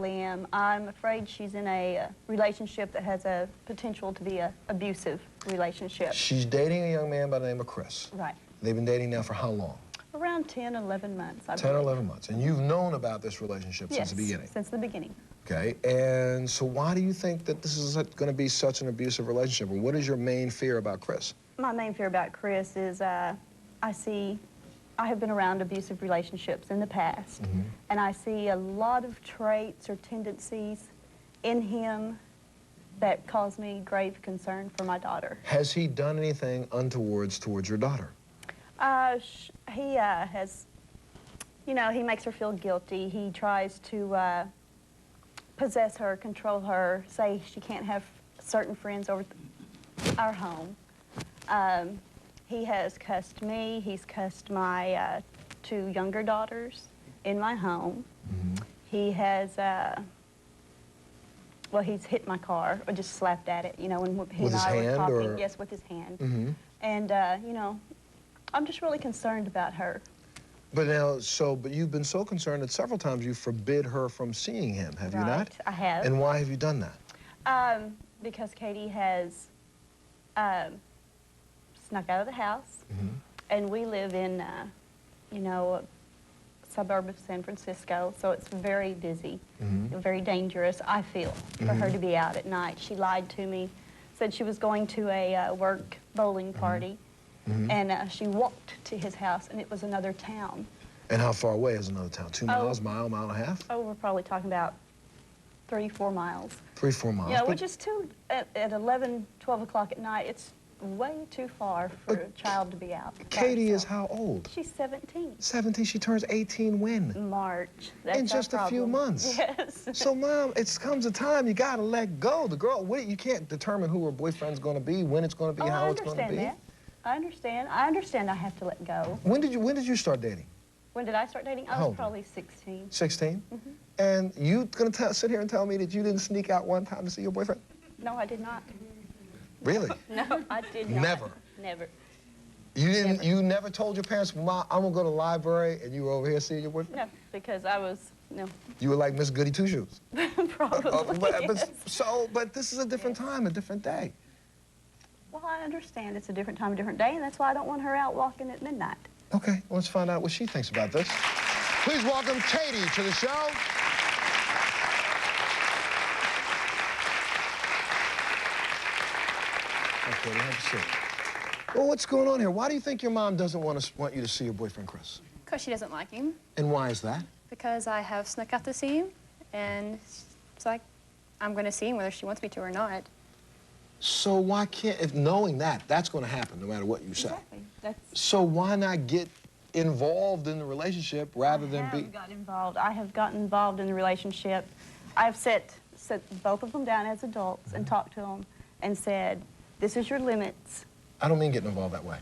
honestly am. I'm afraid she's in a relationship that has a potential to be an abusive relationship. She's dating a young man by the name of Chris. Right. They've been dating now for how long? Around 10, 11 months, I 10 or believe. 11 months. And you've known about this relationship Yes, since the beginning? Since the beginning. Okay, and so why do you think that this is going to be such an abusive relationship? Or what is your main fear about Chris? My main fear about Chris is I have been around abusive relationships in the past, and I see a lot of traits or tendencies in him that cause me grave concern for my daughter. Has he done anything untowards towards your daughter? He has, you know, he makes her feel guilty. He tries to possess her, control her, say she can't have certain friends over our home. He has cussed me. He's cussed my 2 younger daughters in my home. He has, well, he's hit my car or just slapped at it, you know, when he and I were talking. Or? Yes, with his hand. And, you know, I'm just really concerned about her. But now, but you've been so concerned that several times you forbid her from seeing him, have you not? I have. And why have you done that? Because Katie has snuck out of the house, and we live in, you know, a suburb of San Francisco, so it's very busy, very dangerous, I feel, for her to be out at night. She lied to me, said she was going to a work bowling party, and she walked to his house, and it was another town. And how far away is another town? 2 miles, mile, mile and a half? Oh, we're probably talking about 3, 4 miles. 3, 4 miles. Yeah, which is at 11, 12 o'clock at night. It's way too far for a child to be out. Katie is how old? She's 17. 17. She turns 18 when? March. That's in just a few months. Yes. So, Mom, it comes a time you gotta let go. The girl, you can't determine who her boyfriend's gonna be, when it's gonna be, how it's gonna be. I understand. I understand I have to let go. When did you start dating? When did I start dating? I was probably 16. 16? And you gonna sit here and tell me that you didn't sneak out one time to see your boyfriend? No, I did not. Really? No, I did not. Never? Never. You didn't? Never. You never told your parents, Mom, I'm gonna go to the library, and you were over here seeing your boyfriend? No, because I was, no. You were like Miss Goody Two-Shoes? Probably, yes. But this is a different time, a different day. Well, I understand it's a different time, a different day, and that's why I don't want her out walking at midnight. Okay, let's find out what she thinks about this. Please welcome Katie to the show. Okay, have a seat. Well, what's going on here? Why do you think your mom doesn't want you to see your boyfriend, Chris? Because she doesn't like him. And why is that? Because I have snuck out to see him, and it's like I'm going to see him whether she wants me to or not. So why can't, if knowing that, that's going to happen no matter what you say. Exactly. So why not get involved in the relationship rather than be... I have gotten involved in the relationship. I've set both of them down as adults and talked to them and said, this is your limits. I don't mean getting involved that way.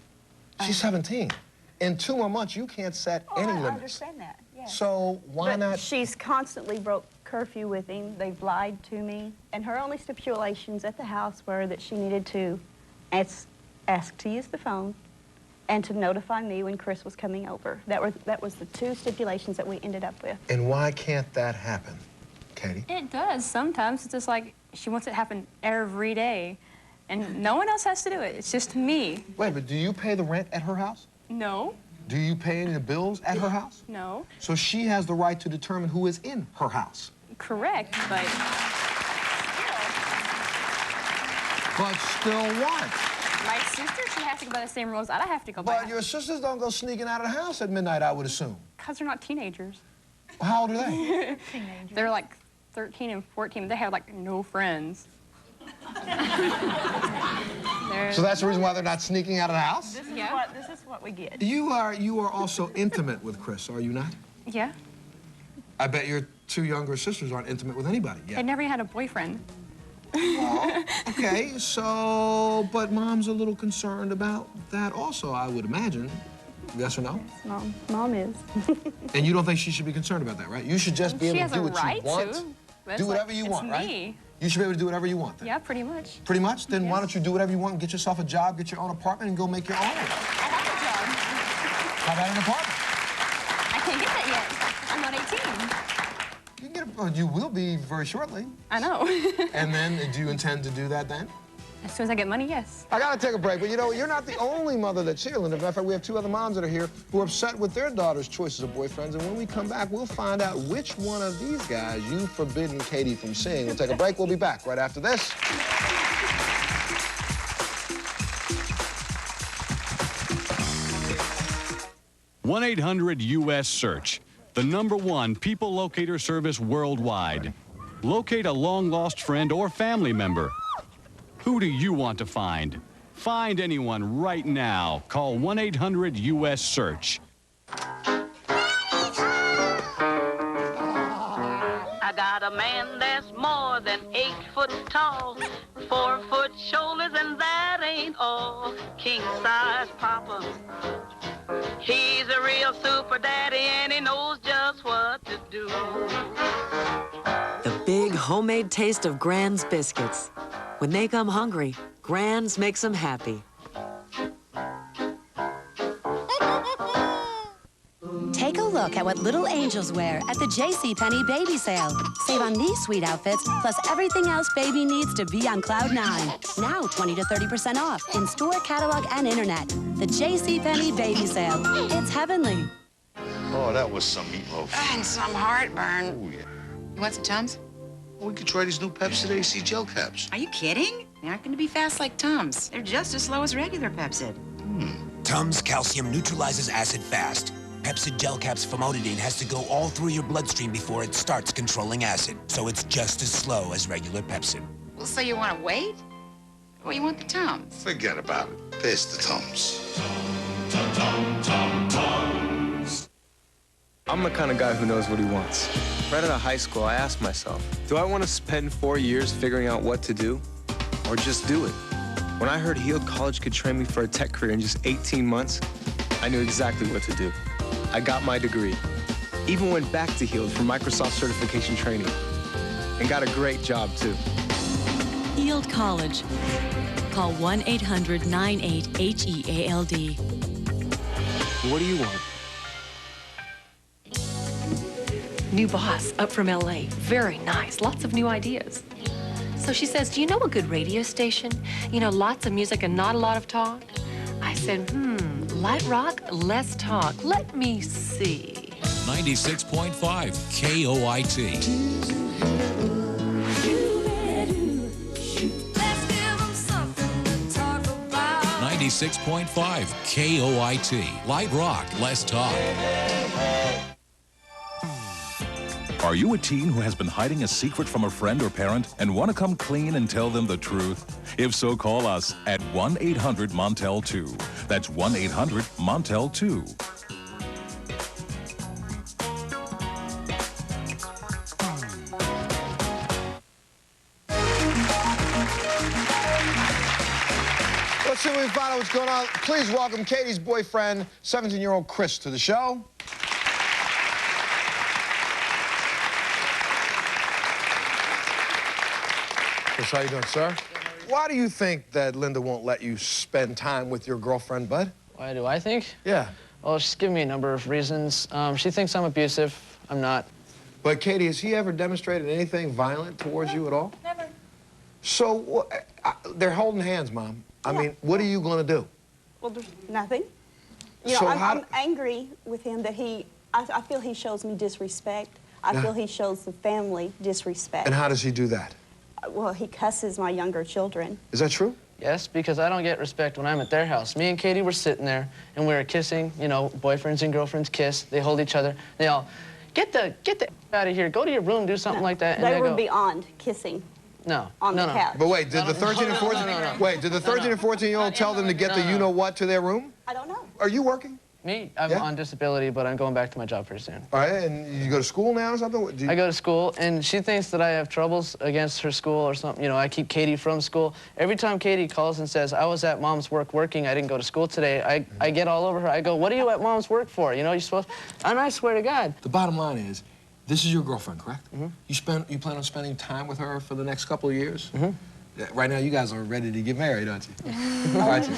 She's 17. In 2 more months, you can't set any limits. I understand that, yeah. So why not... She's constantly broke curfew with him. They've lied to me. And her only stipulations at the house were that she needed to ask to use the phone and to notify me when Chris was coming over. That was the 2 stipulations that we ended up with. And why can't that happen, Katie? It does sometimes. It's just like she wants it to happen every day. And no one else has to do it. It's just me. Wait, but do you pay the rent at her house? No. Do you pay any of the bills at her house? No. So she has the right to determine who is in her house? Correct, but... But still what? My sister, she has to go by the same rules I have to go by. But your sisters don't go sneaking out of the house at midnight, I would assume. Because they're not teenagers. How old are they? Teenagers. They're like 13 and 14. They have like no friends. So that's the reason why they're not sneaking out of the house? This is what we get. You are also intimate with Chris, are you not? Yeah. I bet your 2 younger sisters aren't intimate with anybody yet. They never had a boyfriend. Well, okay, so, but Mom's a little concerned about that also, I would imagine. Yes or no? Yes, Mom is. And you don't think she should be concerned about that, right? You should just be able to do what you want. Do whatever you want, right? You should be able to do whatever you want then. Yeah, pretty much. Pretty much? Then why don't you do whatever you want and get yourself a job, get your own apartment, and go make your own? I have a job. How about an apartment? I can't get that yet. I'm not 18. You can get you will be very shortly. I know. And then, do you intend to do that then? As soon as I get money, yes. I gotta take a break, but you know, you're not the only mother that's here, Linda. Matter of fact, we have two other moms that are here who are upset with their daughters' choices of boyfriends, and when we come back, we'll find out which one of these guys you've forbidden Katie from seeing. We'll take a break. We'll be back right after this. #1-800-US-SEARCH, the #1 people locator service worldwide. Locate a long-lost friend or family member. Who do you want to find? Find anyone right now. Call 1-800-US-SEARCH. I got a man that's more than 8 foot tall, 4 foot shoulders, and that ain't all. King size papa. He's a real super daddy, and he knows just what to do. The big homemade taste of Grand's biscuits. When they come hungry, Grand's makes them happy. Take a look at what little angels wear at the JCPenney Baby Sale. Save on these sweet outfits, plus everything else baby needs to be on Cloud 9. Now 20 to 30% off in store, catalog, and internet. The JCPenney Baby Sale. It's heavenly. Oh, that was some meatloaf. And some heartburn. Oh, yeah. You want some Tums? We could try these new Pepsid AC gel caps. Are you kidding? They aren't going to be fast like Tums. They're just as slow as regular Pepsid. Tums calcium neutralizes acid fast. Pepsid gel caps famotidine has to go all through your bloodstream before it starts controlling acid, so it's just as slow as regular Pepsid. Well, so you want to wait? Or you want the Tums? Forget about it. There's the Tums. I'm the kind of guy who knows what he wants. Right out of high school, I asked myself, do I want to spend 4 years figuring out what to do, or just do it? When I heard Heald College could train me for a tech career in just 18 months, I knew exactly what to do. I got my degree, even went back to Heald for Microsoft certification training, and got a great job, too. Heald College. Call 1-800-98-HEALD. What do you want? New boss, up from LA. Very nice, lots of new ideas. So she says, do you know a good radio station? You know, lots of music and not a lot of talk? I said, light rock, less talk. Let me see. 96.5 KOIT. 96.5 KOIT. Light rock, less talk. Are you a teen who has been hiding a secret from a friend or parent and want to come clean and tell them the truth? If so, call us at 1-800-MONTEL-2. That's 1-800-MONTEL-2. Let's see if we can find out what's going on. Please welcome Katie's boyfriend, 17-year-old Chris, to the show. Chris, how you doing, sir? Why do you think that Linda won't let you spend time with your girlfriend, bud? Why do I think? Yeah. Well, she's given me a number of reasons. She thinks I'm abusive. I'm not. But, Katie, has he ever demonstrated anything violent towards you at all? Never. So, they're holding hands, Mom. I mean, what are you going to do? Well, there's nothing. You know, So I'm angry with him that I feel he shows me disrespect. I feel he shows the family disrespect. And how does he do that? Well, he cusses my younger children. Is that true? Yes, because I don't get respect when I'm at their house. Me and Katie were sitting there, and we were kissing. You know, boyfriends and girlfriends kiss. They hold each other. They all, get the out of here. Go to your room, do something like that. And They were go, beyond kissing. No, on the couch. But wait, did the 13 and 14... Wait, did the 13 and 14-year-old tell them to get the you-know-what to their room? I don't know. Are you working? Me? I'm on disability, but I'm going back to my job pretty soon. All right, and you go to school now or something? I go to school, and she thinks that I have troubles against her school or something. You know, I keep Katie from school. Every time Katie calls and says, I was at Mom's work working, I didn't go to school today, I get all over her. I go, what are you at Mom's work for? You know, you're supposed... And I swear to God. The bottom line is, this is your girlfriend, correct? Mm-hmm. You plan on spending time with her for the next couple of years? Mm-hmm. Yeah, right now, you guys are ready to get married, aren't you? Aren't you?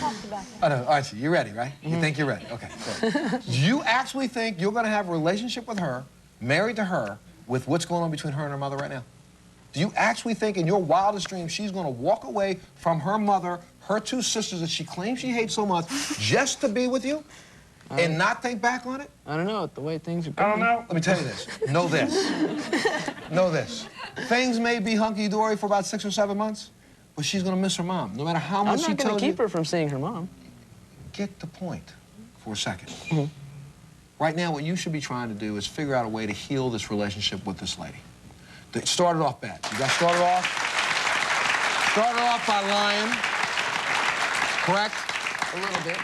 Oh, no, aren't you? You're ready, right? You think you're ready? Okay, good. Do you actually think you're going to have a relationship with her, married to her, with what's going on between her and her mother right now? Do you actually think in your wildest dreams she's going to walk away from her mother, her two sisters that she claims she hates so much, just to be with you and not think back on it? I don't know, the way things are going. I don't know. Let me tell you this. Know this. Know this. Things may be hunky-dory for about 6 or 7 months, but she's going to miss her mom, no matter how much she tells you. I'm not going to keep her from seeing her mom. Get the point for a second. Right now, what you should be trying to do is figure out a way to heal this relationship with this lady. It started off bad. You got started off by lying, correct? A little bit.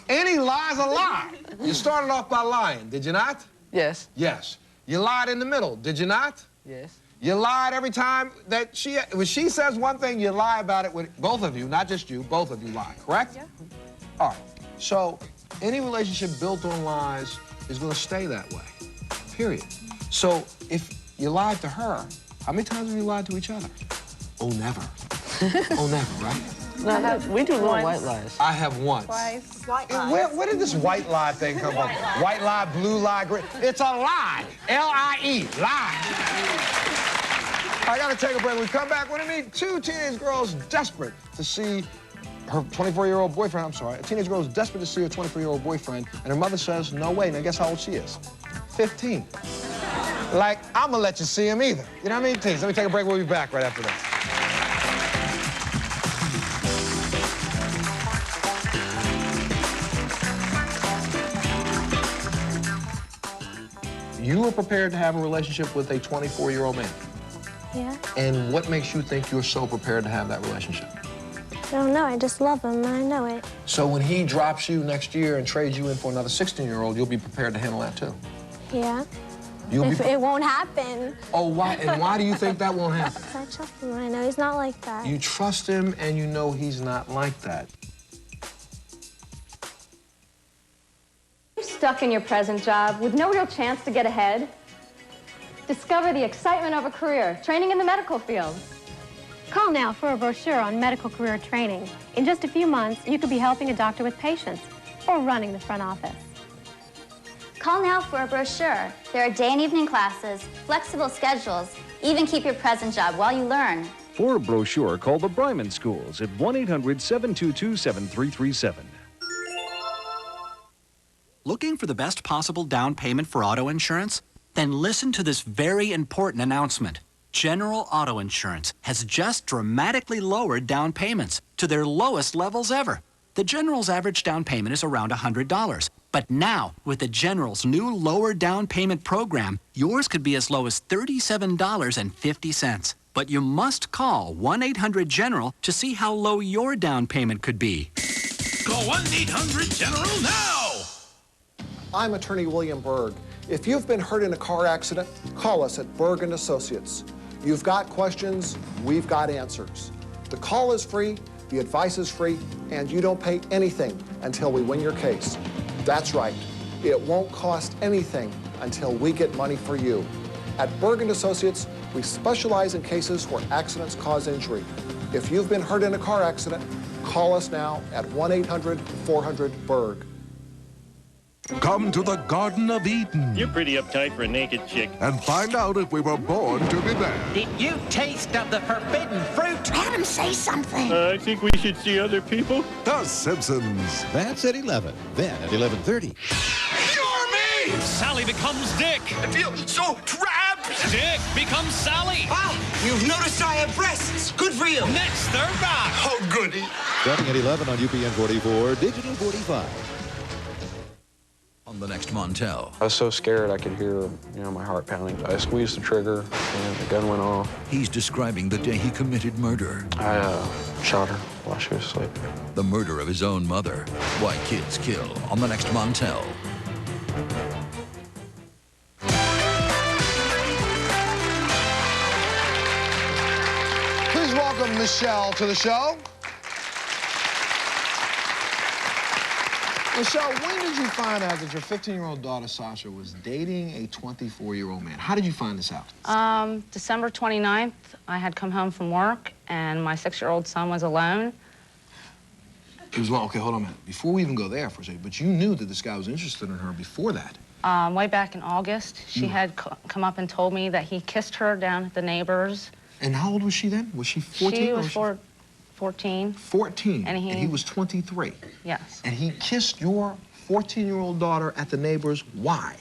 Any lie's a lie. You started off by lying, did you not? Yes. Yes. You lied in the middle, did you not? Yes. You lied every time that when she says one thing, you lie about it with both of you, not just you, both of you lie, correct? Yeah. All right. So any relationship built on lies is going to stay that way, period. So if you lied to her, how many times have you lied to each other? Oh, never. Oh, never, right? No, we do little white lies. I have once. Twice. White lies. Where did this white lie thing come from? White lie, blue lie, green. It's a lie. L-I-E, lie. I got to take a break. When we come back, we're going to meet two teenage girls desperate to see her 24-year-old boyfriend. I'm sorry. A teenage girl is desperate to see her 24-year-old boyfriend, and her mother says, no way. Now, guess how old she is? 15. Like, I'm going to let you see him either. You know what I mean? Teens, let me take a break. We'll be back right after this. You were prepared to have a relationship with a 24-year-old man. Yeah. And what makes you think you're so prepared to have that relationship? I don't know. I just love him, and I know it. So when he drops you next year and trades you in for another 16-year-old, you'll be prepared to handle that too? Yeah. It won't happen. Oh, why? And why do you think that won't happen? I trust him, and I know he's not like that. You trust him, and you know he's not like that. You're stuck in your present job with no real chance to get ahead. Discover the excitement of a career, training in the medical field. Call now for a brochure on medical career training. In just a few months, you could be helping a doctor with patients or running the front office. Call now for a brochure. There are day and evening classes, flexible schedules, even keep your present job while you learn. For a brochure, call the Bryman Schools at 1-800-722-7337. Looking for the best possible down payment for auto insurance? Then listen to this very important announcement. General Auto Insurance has just dramatically lowered down payments to their lowest levels ever. The General's average down payment is around $100. But now, with the General's new lower down payment program, yours could be as low as $37.50. But you must call 1-800-GENERAL to see how low your down payment could be. Call 1-800-GENERAL now! I'm attorney William Berg. If you've been hurt in a car accident, call us at Berg & Associates. You've got questions, we've got answers. The call is free, the advice is free, and you don't pay anything until we win your case. That's right. It won't cost anything until we get money for you. At Berg & Associates, we specialize in cases where accidents cause injury. If you've been hurt in a car accident, call us now at 1-800-400-BERG. Come to the Garden of Eden. You're pretty uptight for a naked chick. And find out if we were born to be there. Did you taste of the forbidden fruit? Adam, say something. I think we should see other people. The Simpsons. That's at 11. Then at 11:30. You're me! Sally becomes Dick. I feel so trapped. Dick becomes Sally. Ah, you've noticed I have breasts. Good for you. Next, they're back. Oh, goody. Starting at 11 on UPN 44, Digital 45. On the next Montel. I was so scared I could hear, my heart pounding. I squeezed the trigger and the gun went off. He's describing the day he committed murder. I shot her while she was asleep. The murder of his own mother. Why kids kill on the next Montel. Please welcome Michelle to the show. Michelle, when did you find out that your 15-year-old daughter, Sasha, was dating a 24-year-old man? How did you find this out? December 29th, I had come home from work, and my 6-year-old son was alone. It was long. Okay, hold on a minute. Before we even go there for a second, but you knew that this guy was interested in her before that. Way back in August, she had come up and told me that he kissed her down at the neighbor's. And how old was she then? Was she 14? She was 14. 14, and he was 23. Yes. And he kissed your 14-year-old daughter at the neighbor's. Why?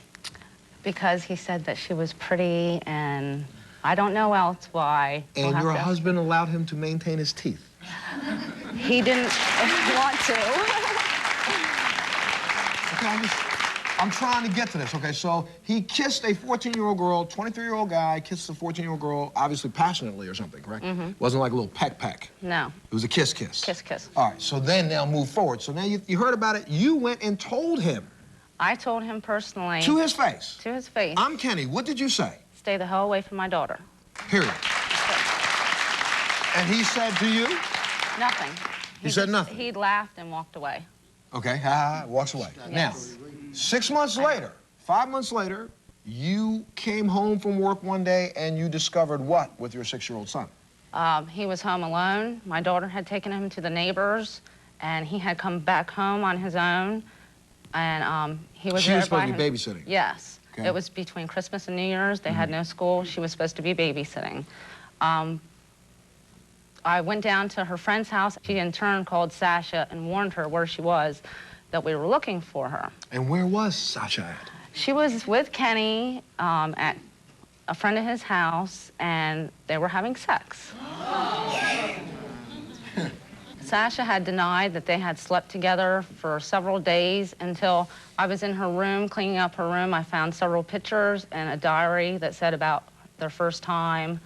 Because he said that she was pretty, and I don't know else why. And your husband allowed him to maintain his teeth? He didn't want to. Okay, I'm trying to get to this, okay? So he kissed a 14-year-old girl, 23-year-old guy kissed a 14-year-old girl, obviously passionately or something, correct? Mm-hmm. Wasn't like a little peck. No. It was a kiss. Kiss. All right, so then now move forward. So now you heard about it. You went and told him. I told him personally. To his face? To his face. I'm Kenny. What did you say? Stay the hell away from my daughter. Period. And he said to you? Nothing. He said nothing? He laughed and walked away. Okay, walks away. Yes. Now, 6 months later, 5 months later, you came home from work one day and you discovered what with your 6-year-old son? He was home alone. My daughter had taken him to the neighbors, and he had come back home on his own. And he was She there was supposed by to be babysitting? Yes. Okay. It was between Christmas and New Year's. They had no school. She was supposed to be babysitting. I went down to her friend's house. She in turn called Sasha and warned her where she was, that we were looking for her. And where was Sasha at? She was with Kenny at a friend of his house, and they were having sex. Sasha had denied that they had slept together for several days until I was in her room, cleaning up her room. I found several pictures and a diary that said about their first time.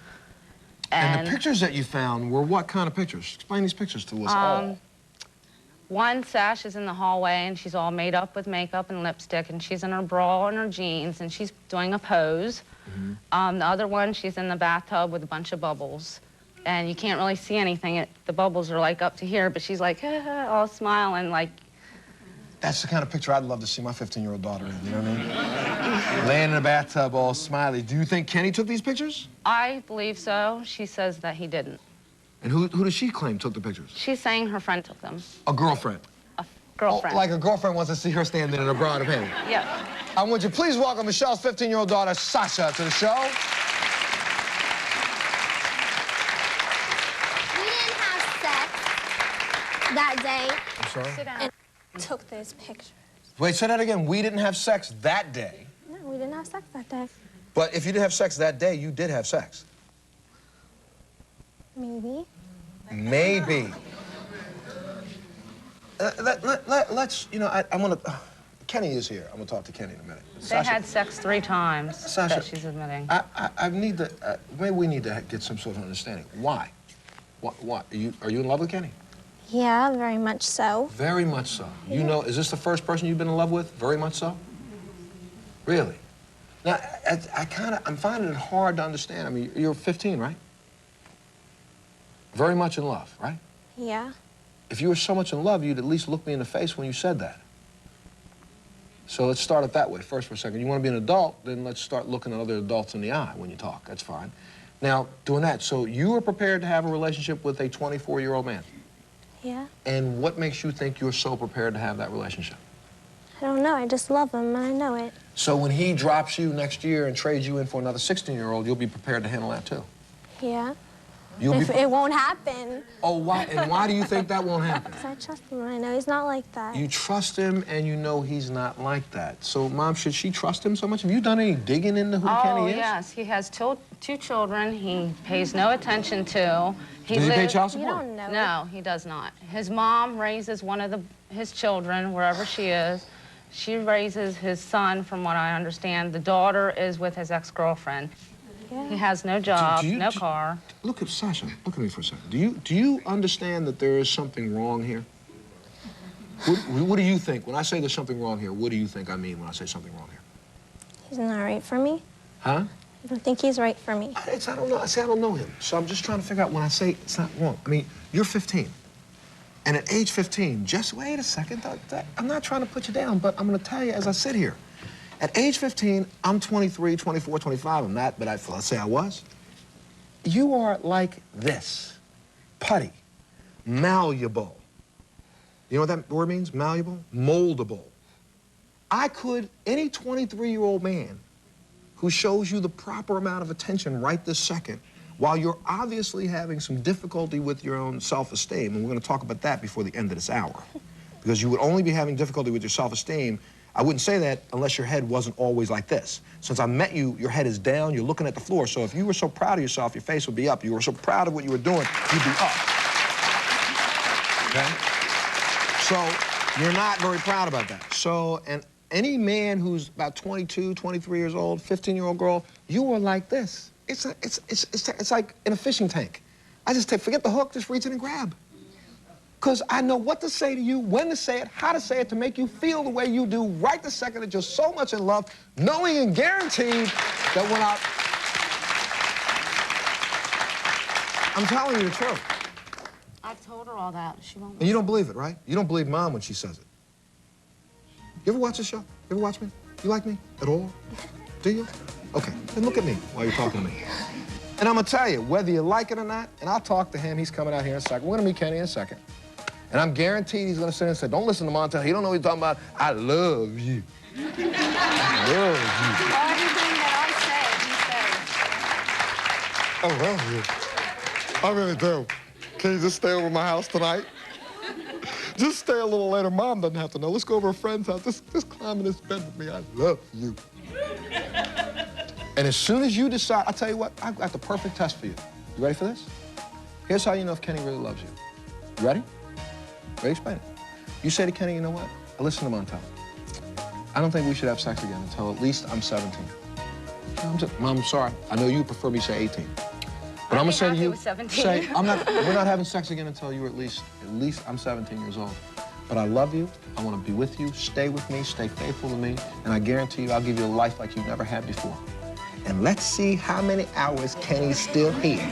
And the pictures that you found were what kind of pictures? Explain these pictures to us all. One, Sasha's in the hallway, and she's all made up with makeup and lipstick, and she's in her bra and her jeans, and she's doing a pose. The other one, she's in the bathtub with a bunch of bubbles. And you can't really see anything. The bubbles are like up to here, but she's like, all smiling, like. That's the kind of picture I'd love to see my 15-year-old daughter in, you know what I mean? Laying in a bathtub all smiley. Do you think Kenny took these pictures? I believe so. She says that he didn't. And who does she claim took the pictures? She's saying her friend took them. A girlfriend? A girlfriend. Oh, like a girlfriend wants to see her standing in a bra and a panty? Yes. I want you to please welcome Michelle's 15-year-old daughter, Sasha, to the show. That day. I'm sorry? Sit down. And took those pictures. Wait, say that again. We didn't have sex that day. No, we didn't have sex that day. But if you didn't have sex that day, you did have sex. Maybe. Maybe. Let's, you know, I'm gonna, Kenny is here. I'm gonna talk to Kenny in a minute. They Sasha, had sex 3 times, Sasha, that she's admitting. I need to, maybe we need to get some sort of understanding. Why? What? Are you in love with Kenny? Yeah, very much so. Very much so. You know, is this the first person you've been in love with? Very much so? Really? Now, I'm finding it hard to understand. I mean, you're 15, right? Very much in love, right? Yeah. If you were so much in love, you'd at least look me in the face when you said that. So let's start it that way first for a second. You want to be an adult, then let's start looking at other adults in the eye when you talk. That's fine. Now, doing that, so you were prepared to have a relationship with a 24-year-old man? Yeah. And what makes you think you're so prepared to have that relationship? I don't know. I just love him, and I know it. So when he drops you next year and trades you in for another 16-year-old, you'll be prepared to handle that too? Yeah. It won't happen. Oh, why? And why do you think that won't happen? Because I trust him, and I know he's not like that. You trust him, and you know he's not like that. So, Mom, should she trust him so much? Have you done any digging into who Kenny is? Oh, yes. He has 2 children he pays no attention to. Does he pay child support? You don't know. No, he does not. His mom raises one of his children, wherever she is. She raises his son, from what I understand. The daughter is with his ex-girlfriend. Yeah. He has no job, no car. Look at Sasha. Look at me for a second. Do you understand that there is something wrong here? What do you think? When I say there's something wrong here, what do you think I mean when I say something wrong here? He's not right for me. Huh? I don't think he's right for me. I don't know. I don't know him. So I'm just trying to figure out when I say it's not wrong. I mean, you're 15. And at age 15, just wait a second. I'm not trying to put you down, but I'm going to tell you as I sit here. At age 15, I'm 23, 24, 25. I'm not, but let's say I was. You are like this. Putty. Malleable. You know what that word means? Malleable? Moldable. Any 23-year-old man who shows you the proper amount of attention right this second, while you're obviously having some difficulty with your own self-esteem, and we're going to talk about that before the end of this hour, because you would only be having difficulty with your self-esteem. I wouldn't say that unless your head wasn't always like this. Since I met you, your head is down, you're looking at the floor, so if you were so proud of yourself, your face would be up. You were so proud of what you were doing, you'd be up. Okay? So you're not very proud about that. So, and any man who's about 22, 23 years old, 15-year-old girl, you are like this. It's like in a fishing tank. I just forget the hook, just reach in and grab. Because I know what to say to you, when to say it, how to say it to make you feel the way you do right the second that you're so much in love, knowing and guaranteed that when I'm telling you the truth. I've told her all that. She won't. And you don't believe it, right? You don't believe Mom when she says it. You ever watch this show? You ever watch me? You like me at all? Do you? Okay, then look at me while you're talking to me. And I'm gonna tell you, whether you like it or not, and I'll talk to him, he's coming out here in a second. We're gonna meet Kenny in a second. And I'm guaranteed he's gonna sit and say, don't listen to Montel, he don't know what he's talking about. I love you. I love you. Everything that I say, he says. I love you. I really do. Can you just stay over at my house tonight? Just stay a little later. Mom doesn't have to know. Let's go over a friend's house. Just climb in this bed with me. I love you. And as soon as you decide, I'll tell you what, I've got the perfect test for you. You ready for this? Here's how you know if Kenny really loves you. You ready? Ready to explain it. You say to Kenny, you know what? Listen to Montel. I don't think we should have sex again until at least I'm 17. Mom, I'm sorry. I know you prefer me say 18. But I'm gonna say to you, say, we're not having sex again until you're at least I'm 17 years old. But I love you, I wanna be with you, stay with me, stay faithful to me, and I guarantee you I'll give you a life like you've never had before. And let's see how many hours Kenny's still here.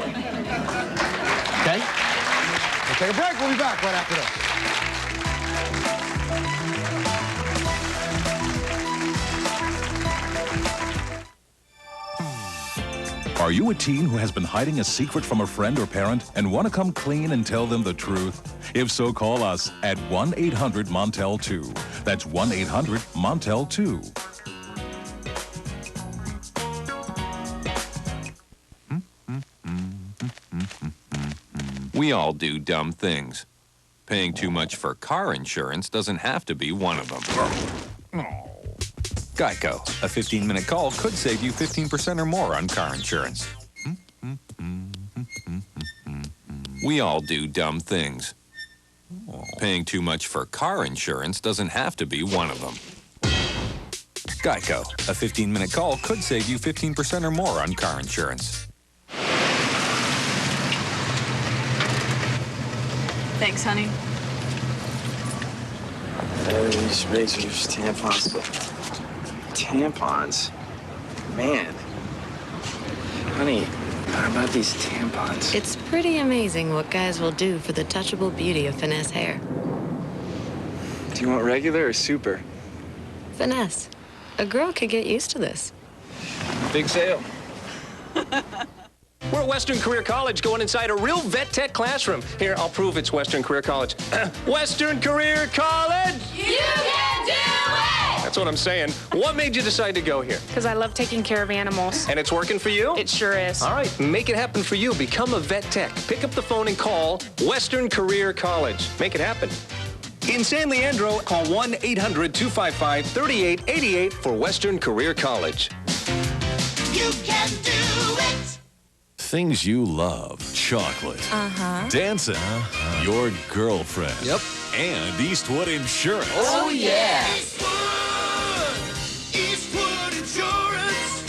Okay? We'll take a break, we'll be back right after this. Are you a teen who has been hiding a secret from a friend or parent and want to come clean and tell them the truth? If so, call us at 1-800-MONTEL-2. That's 1-800-MONTEL-2. We all do dumb things. Paying too much for car insurance doesn't have to be one of them. Geico. A 15-minute call could save you 15% or more on car insurance. We all do dumb things. Paying too much for car insurance doesn't have to be one of them. Geico. A 15-minute call could save you 15% or more on car insurance. Thanks, honey. These razors, tampons. Tampons? Man. Honey, how about these tampons? It's pretty amazing what guys will do for the touchable beauty of finesse hair. Do you want regular or super? Finesse. A girl could get used to this. Big sale. We're at Western Career College going inside a real vet tech classroom. Here, I'll prove it's Western Career College. Western Career College! You can do it! That's what I'm saying. What made you decide to go here? Because I love taking care of animals. And it's working for you? It sure is. All right, make it happen for you. Become a vet tech. Pick up the phone and call Western Career College. Make it happen. In San Leandro, call 1-800-255-3888 for Western Career College. You can do it! Things you love. Chocolate. Uh-huh. Dancing. Your girlfriend. Yep. And Eastwood Insurance. Oh, yeah! Eastwood Insurance.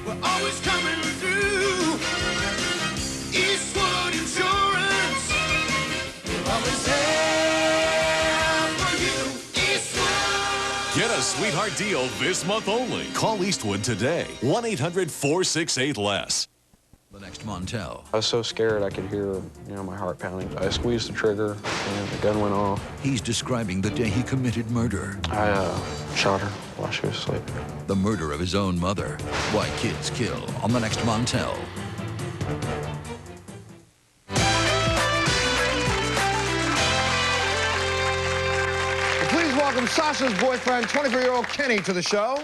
We're always coming through. Eastwood Insurance. We're always there for you. Eastwood. Get a sweetheart deal this month only. Call Eastwood today. 1-800-468-LESS. The next Montel. I was so scared I could hear, my heart pounding. I squeezed the trigger and the gun went off. He's describing the day he committed murder. I shot her while she was asleep. The murder of his own mother. Why kids kill on the next Montel. Please welcome Sasha's boyfriend, 24-year-old Kenny, to the show.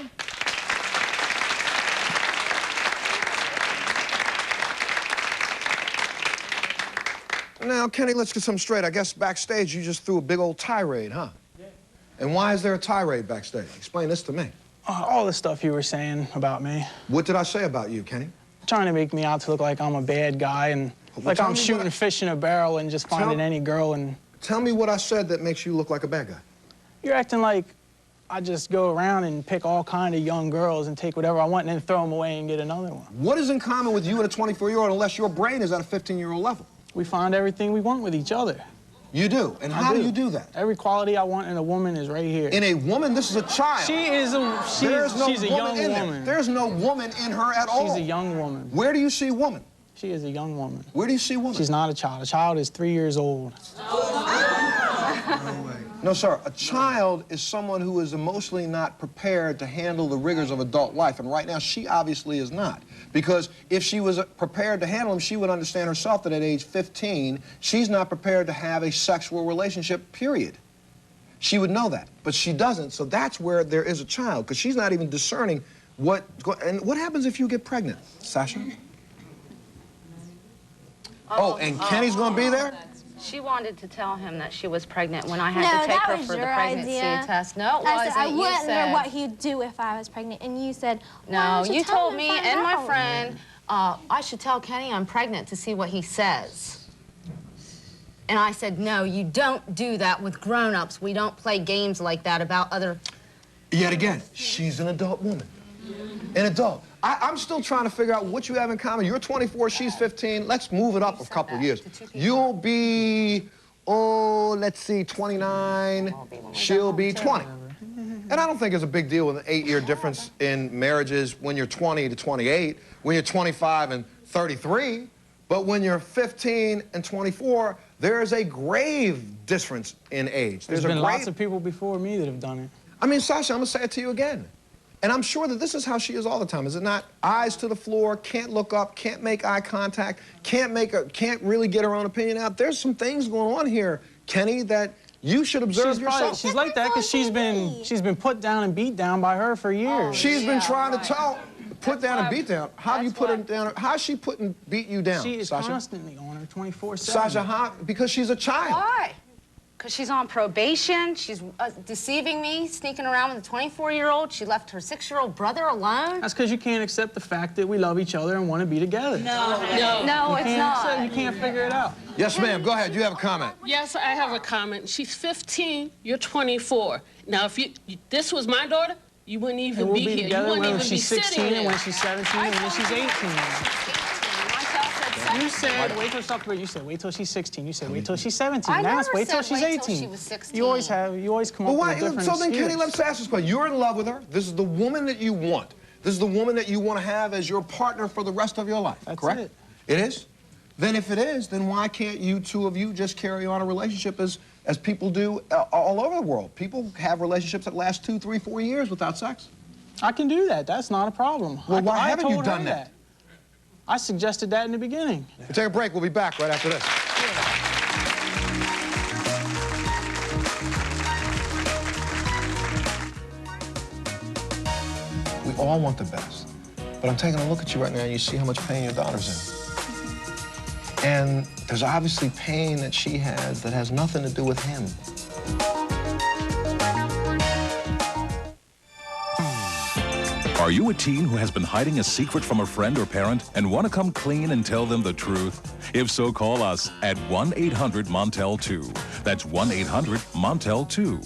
Now, Kenny, let's get something straight. I guess backstage you just threw a big old tirade, huh? Yeah. And why is there a tirade backstage? Explain this to me. All the stuff you were saying about me. What did I say about you, Kenny? Trying to make me out to look like I'm a bad guy and like I'm shooting fish in a barrel and just finding any girl and... Tell me what I said that makes you look like a bad guy. You're acting like I just go around and pick all kind of young girls and take whatever I want and then throw them away and get another one. What is in common with you and a 24-year-old unless your brain is at a 15-year-old level? We find everything we want with each other. You do? And how do you do that? Every quality I want in a woman is right here. In a woman? This is a child. She's a young woman. There's no woman in her at all. She's a young woman. Where do you see woman? She is a young woman. Where do you see woman? She's not a child. A child is 3 years old. No, sir. A child is someone who is emotionally not prepared to handle the rigors of adult life. And right now, she obviously is not. Because if she was prepared to handle them, she would understand herself that at age 15, she's not prepared to have a sexual relationship, period. She would know that. But she doesn't. So that's where there is a child, because she's not even discerning what... And what happens if you get pregnant, Sasha? Oh, and Kenny's going to be there? She wanted to tell him that she was pregnant when I had to take her for the pregnancy test. No, it wasn't. I wonder what he'd do if I was pregnant, and you said, no, you told me and my friend, I should tell Kenny I'm pregnant to see what he says. And I said, no, you don't do that with grown-ups. We don't play games like that about other... Yet again, she's an adult woman. An adult. I'm still trying to figure out what you have in common. You're 24, she's 15. Let's move it up a couple of years. You'll be, let's see, 29. She'll be 20. And I don't think it's a big deal with an 8-year difference in marriages when you're 20 to 28, when you're 25 and 33. But when you're 15 and 24, there's a grave difference in age. There's been lots of people before me that have done it. I mean, Sasha, I'm going to say it to you again. And I'm sure that this is how she is all the time, is it not? Eyes to the floor, can't look up, can't make eye contact, can't really get her own opinion out. There's some things going on here, Kenny, that you should observe yourself. She's like that because she's been put down and beat down by her for years. She's been trying to put down and beat down. How do you put her down? How's she beat you down, She is Sasha? constantly on her 24/7. Sasha, how? Because she's a child. Why? Because she's on probation, she's deceiving me, sneaking around with a 24-year-old. She left her 6-year-old brother alone. That's because you can't accept the fact that we love each other and want to be together. No, it's not. You can't figure it out. Yes, ma'am. Go ahead. You have a comment. Yes, I have a comment. She's 15. You're 24. Now, if this was my daughter, you wouldn't even be here. You wouldn't even be sitting here. When she's 17 and when she's 18. You said, wait till wait till she's 16. You said, wait till she's 17. Now it's wait till she's 18. She was 16. You always come up with a different So then, excuse. Kenny, let's ask this question. You're in love with her. This is the woman that you want. This is the woman that you want to have as your partner for the rest of your life, correct? It. It is? Then if it is, then why can't you two of you just carry on a relationship as people do all over the world? People have relationships that last 2, 3, 4 years without sex. I can do that. That's not a problem. Well, why haven't you done that? I suggested that in the beginning. We'll take a break. We'll be back right after this. We all want the best. But I'm taking a look at you right now and you see how much pain your daughter's in. And there's obviously pain that she has that has nothing to do with him. Are you a teen who has been hiding a secret from a friend or parent and want to come clean and tell them the truth? If so, call us at 1-800-MONTEL-2. That's 1-800-MONTEL-2.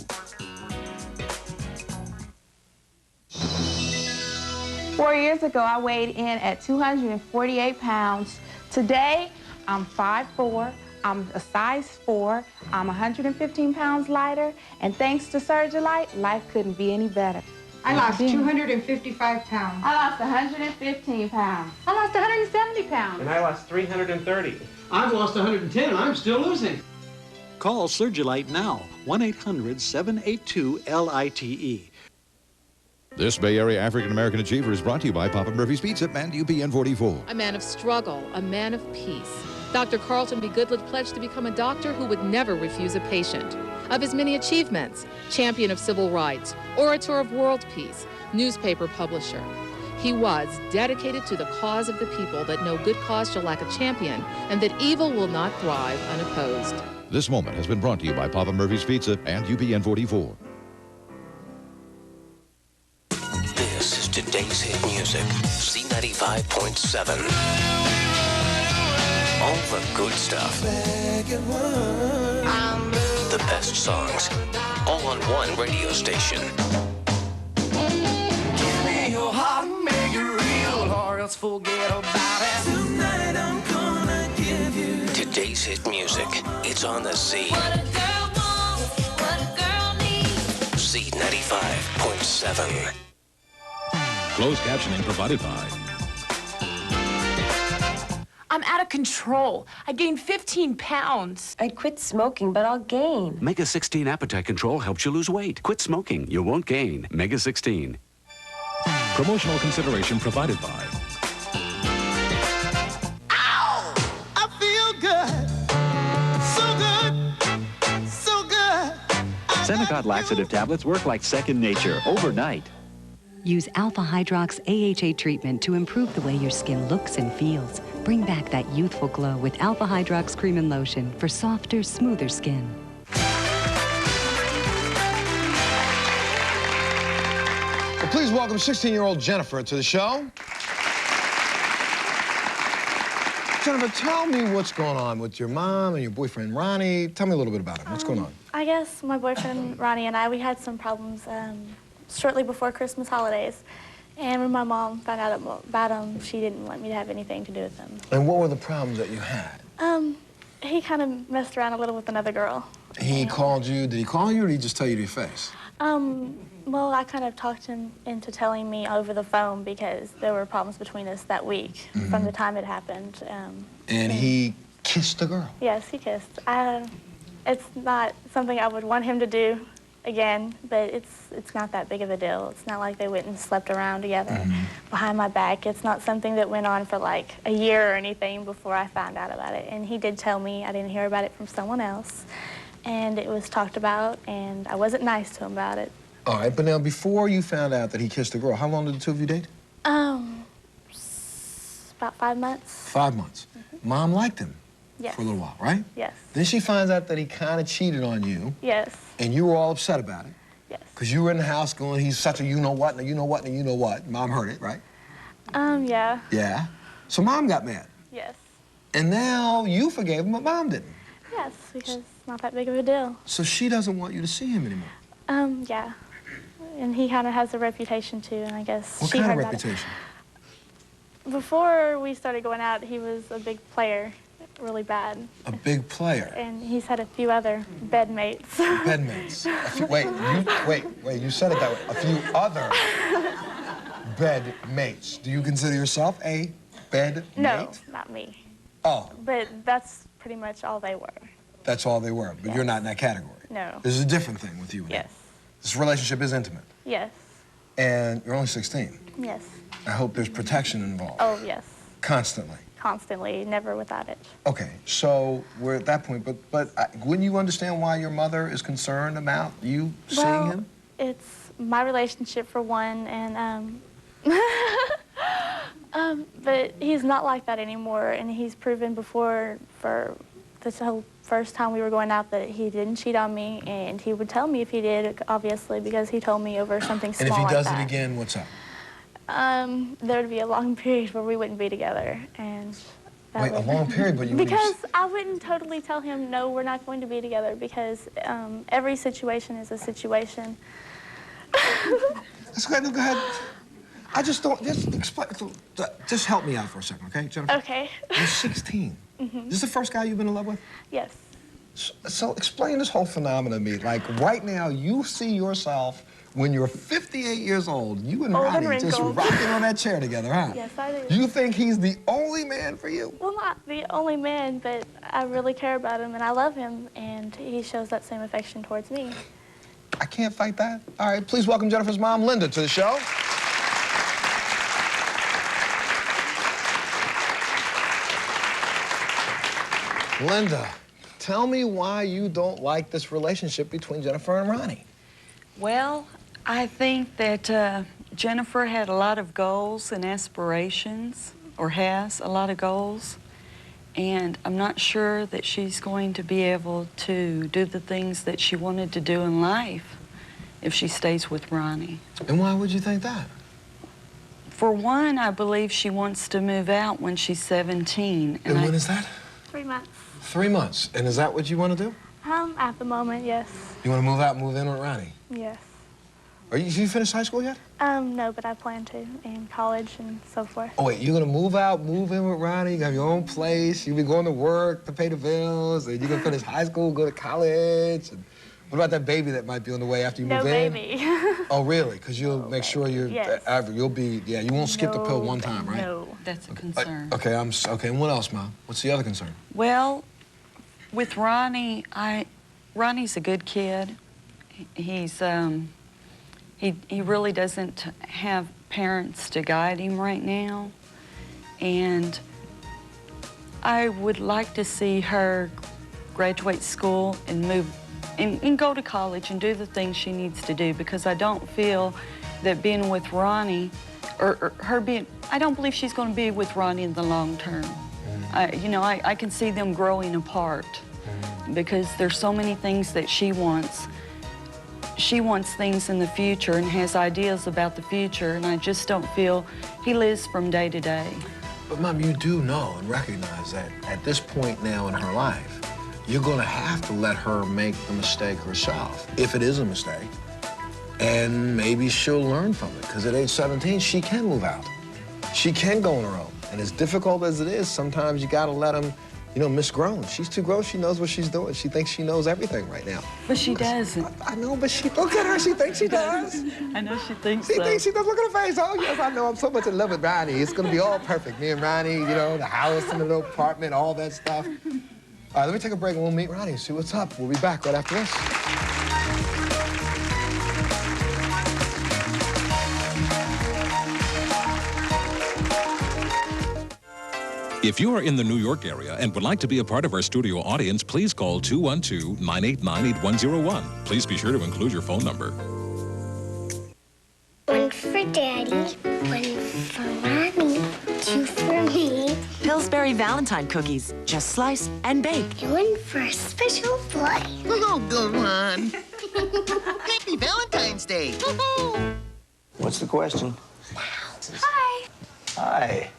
4 years ago, I weighed in at 248 pounds. Today, I'm 5'4", I'm a size 4, I'm 115 pounds lighter, and thanks to Surgilite, life couldn't be any better. I lost 255 pounds. I lost 115 pounds. I lost 170 pounds. And I lost 330. I've lost 110 and I'm still losing. Call Surgilite now, 1-800-782-LITE. This Bay Area African-American Achiever is brought to you by Papa Murphy's Pizza and UPN 44. A man of struggle, a man of peace. Dr. Carlton B. Goodlett pledged to become a doctor who would never refuse a patient. Of his many achievements, champion of civil rights, orator of world peace, newspaper publisher. He was dedicated to the cause of the people, that no good cause shall lack a champion, and that evil will not thrive unopposed. This moment has been brought to you by Papa Murphy's Pizza and UPN 44. This is today's hit music, C95.7. All the good stuff. The best songs, all on one radio station. Give me your heart, make it real, or else forget about it. Tonight I'm gonna give you Today's hit music, it's on the Z. what a girl wants, what a girl needs. C95.7. Closed captioning provided by. I'm out of control. I gained 15 pounds. I'd quit smoking, but I'll gain. Mega 16 Appetite Control helps you lose weight. Quit smoking. You won't gain. Mega 16. Promotional consideration provided by. Ow! I feel good. So good. So good. Senecot laxative tablets work like second nature overnight. Use Alpha Hydrox AHA treatment to improve the way your skin looks and feels. Bring back that youthful glow with Alpha Hydrox Cream and Lotion for softer, smoother skin. Well, please welcome 16-year-old Jennifer to the show. Jennifer, tell me what's going on with your mom and your boyfriend, Ronnie. Tell me a little bit about him. What's going on? I guess my boyfriend, Ronnie, and we had some problems shortly before Christmas holidays. And when my mom found out about him, she didn't want me to have anything to do with him. And what were the problems that you had? He kind of messed around a little with another girl. He called you. Did he call you, or did he just tell you to your face? Well, I kind of talked him into telling me over the phone because there were problems between us that week from the time it happened. And he kissed the girl? Yes, he kissed. It's not something I would want him to do again, but it's not that big of a deal. It's not like they went and slept around together behind my back. It's not something that went on for like a year or anything before I found out about it. And he did tell me. I didn't hear about it from someone else. And it was talked about, and I wasn't nice to him about it. All right, but now before you found out that he kissed the girl, how long did the two of you date? About 5 months. 5 months. Mom liked him Yes. for a little while, right? Yes. Then she finds out that he kind of cheated on you. Yes. And you were all upset about it. Yes. Because you were in the house going, he's such a you-know-what, and a you-know-what, and a you-know-what. Mom heard it, right? Yeah. Yeah. So Mom got mad. Yes. And now you forgave him, but Mom didn't. Yes, because it's not that big of a deal. So she doesn't want you to see him anymore. Yeah. And he kind of has a reputation, too, and I guess What she kind heard of about it. reputation? Before we started going out, he was a big player, really bad. A big player. And he's had a few other bedmates. Bedmates. Wait, you said it that way. A few other bedmates. Do you consider yourself a bedmate? No, not me. Oh. But that's pretty much all they were. That's all they were, but you're not in that category. No. This is a different thing with you and him. Yes. This relationship is intimate. Yes. And you're only 16. Yes. I hope there's protection involved. Oh, yes. Constantly. Constantly, never without it. Okay, so we're at that point, but wouldn't you understand why your mother is concerned about you seeing him? It's my relationship for one, and but he's not like that anymore, and he's proven before for this whole first time we were going out that he didn't cheat on me, and he would tell me if he did, obviously, because he told me over something small like that. And if he does like it again, what's up? There would be a long period where we wouldn't be together, and wait, a long period, but you because I wouldn't totally tell him no, we're not going to be together, because every situation is a situation. Let's go ahead. Go ahead. I just don't. Just explain. Just help me out for a second, okay, Jennifer? Okay. You're 16. This is the first guy you've been in love with? Yes. So explain this whole phenomenon to me. Like right now, you see yourself when you're 58 years old. You and Ronnie just rocking on that chair together, huh? Yes, I do. You think he's the only man for you? Well, not the only man, but I really care about him and I love him, and he shows that same affection towards me. I can't fight that. All right, please welcome Jennifer's mom, Linda, to the show. Linda, tell me why you don't like this relationship between Jennifer and Ronnie. Well, I think that Jennifer had a lot of goals and aspirations, or has a lot of goals, and I'm not sure that she's going to be able to do the things that she wanted to do in life if she stays with Ronnie. And why would you think that? For one, I believe she wants to move out when she's 17. And when is that? 3 months. 3 months. And is that what you want to do? At the moment, yes. You want to move out and move in with Ronnie? Yes. You finished high school yet? No, but I plan to in college and so forth. Oh, wait, you're going to move out, move in with Ronnie, you have your own place, you'll be going to work to pay the bills, and you're going to finish high school, go to college. And what about that baby that might be on the way after you move in? No baby. Oh, really? Because you'll make sure you're, you'll be, you won't skip the pill one time, right? No. That's a concern. Okay, and what else, Mom? What's the other concern? Well, with Ronnie, Ronnie's a good kid. He's, he really doesn't have parents to guide him right now. And I would like to see her graduate school and move and go to college and do the things she needs to do, because I don't feel that being with Ronnie, or her being, I don't believe she's going to be with Ronnie in the long term. I can see them growing apart because there's so many things that she wants. She wants things in the future and has ideas about the future, and I just don't feel he lives from day to day. But, Mom, you do know and recognize that at this point now in her life, you're going to have to let her make the mistake herself, if it is a mistake. And maybe she'll learn from it, because at age 17, she can move out. She can go on her own. And as difficult as it is, sometimes you got to let them, misgrown. She's too grown. She knows what she's doing. She thinks she knows everything right now. But she doesn't. I know, but look at her. She thinks she does. I know she thinks so. She thinks she does. Look at her face. Oh, yes, I know. I'm so much in love with Ronnie. It's going to be all perfect. Me and Ronnie, the house and the little apartment, all that stuff. All right, let me take a break and we'll meet Ronnie and see what's up. We'll be back right after this. If you are in the New York area and would like to be a part of our studio audience, please call 212-989-8101. Please be sure to include your phone number. One for Daddy, one for Mommy, two for me. Pillsbury Valentine cookies. Just slice and bake. And one for a special boy. Oh, go on. Happy Valentine's Day. What's the question? Hi. Hi.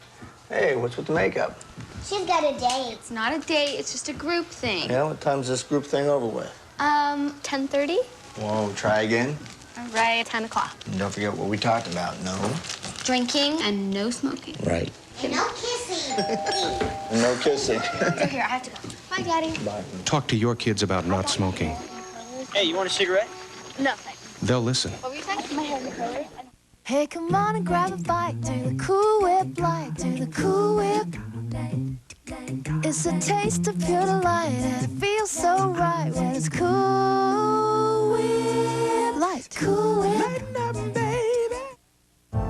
Hey, what's with the makeup? She's got a date. It's not a date, it's just a group thing. Yeah, what time's this group thing over with? 10:30. Whoa, try again. All right, 10 o'clock. And don't forget what we talked about, no? Drinking and no smoking. Right. And no kissing. And no kissing. So here, I have to go. Bye, Daddy. Bye. Talk to your kids about not smoking. Hey, you want a cigarette? No, thanks. They'll listen. What were you saying? My hair color. Hey, come on and grab a bite. Do the Cool Whip light. Do the Cool Whip. It's a taste of pure delight, and it feels so right when it's Cool Whip light. Cool Whip.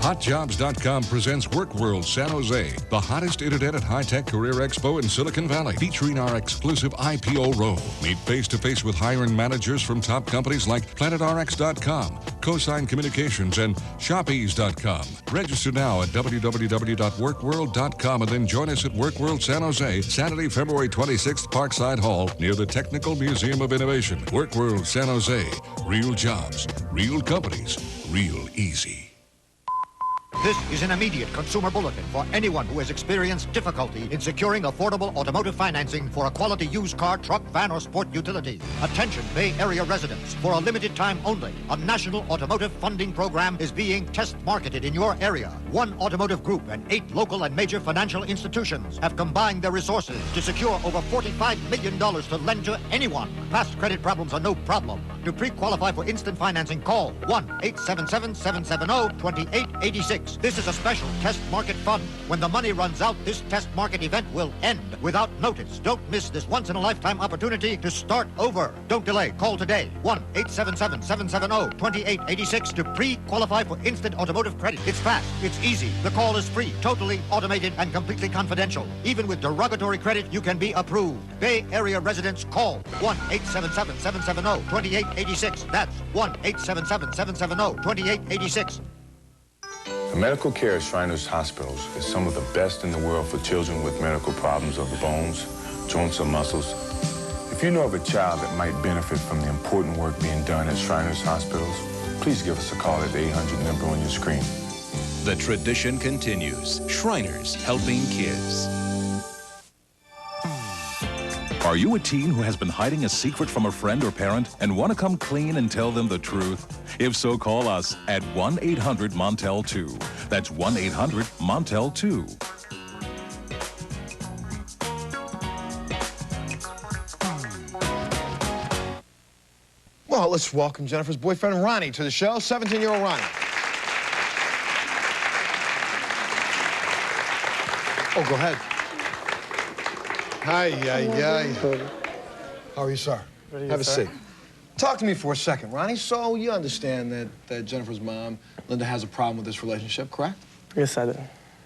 HotJobs.com presents WorkWorld San Jose, the hottest internet and high-tech career expo in Silicon Valley, featuring our exclusive IPO roll. Meet face-to-face with hiring managers from top companies like PlanetRx.com, Cosign Communications, and ShopEase.com. Register now at www.workworld.com and then join us at WorkWorld San Jose, Saturday, February 26th, Parkside Hall, near the Technical Museum of Innovation. WorkWorld San Jose. Real jobs, real companies, real easy. This is an immediate consumer bulletin for anyone who has experienced difficulty in securing affordable automotive financing for a quality used car, truck, van, or sport utility. Attention, Bay Area residents. For a limited time only, a national automotive funding program is being test marketed in your area. One automotive group and 8 local and major financial institutions have combined their resources to secure over $45 million to lend to anyone. Past credit problems are no problem. To pre-qualify for instant financing, call 1-877-770-2886. Yes, this is a special test market fund. When the money runs out, this test market event will end without notice. Don't miss this once-in-a-lifetime opportunity to start over. Don't delay. Call today. 1-877-770-2886 to pre-qualify for instant automotive credit. It's fast. It's easy. The call is free, totally automated, and completely confidential. Even with derogatory credit, you can be approved. Bay Area residents, call 1-877-770-2886. That's 1-877-770-2886. The medical care at Shriners Hospitals is some of the best in the world for children with medical problems of the bones, joints, or muscles. If you know of a child that might benefit from the important work being done at Shriners Hospitals, please give us a call at the 800 number on your screen. The tradition continues. Shriners helping kids. Are you a teen who has been hiding a secret from a friend or parent and want to come clean and tell them the truth? If so, call us at 1-800-MONTEL-2. That's 1-800-MONTEL-2. Well, let's welcome Jennifer's boyfriend, Ronnie, to the show. 17-year-old Ronnie. Oh, go ahead. Hi. How are you, sir? Have a seat. Talk to me for a second, Ronnie. So you understand that Jennifer's mom, Linda, has a problem with this relationship, correct? Yes, I do.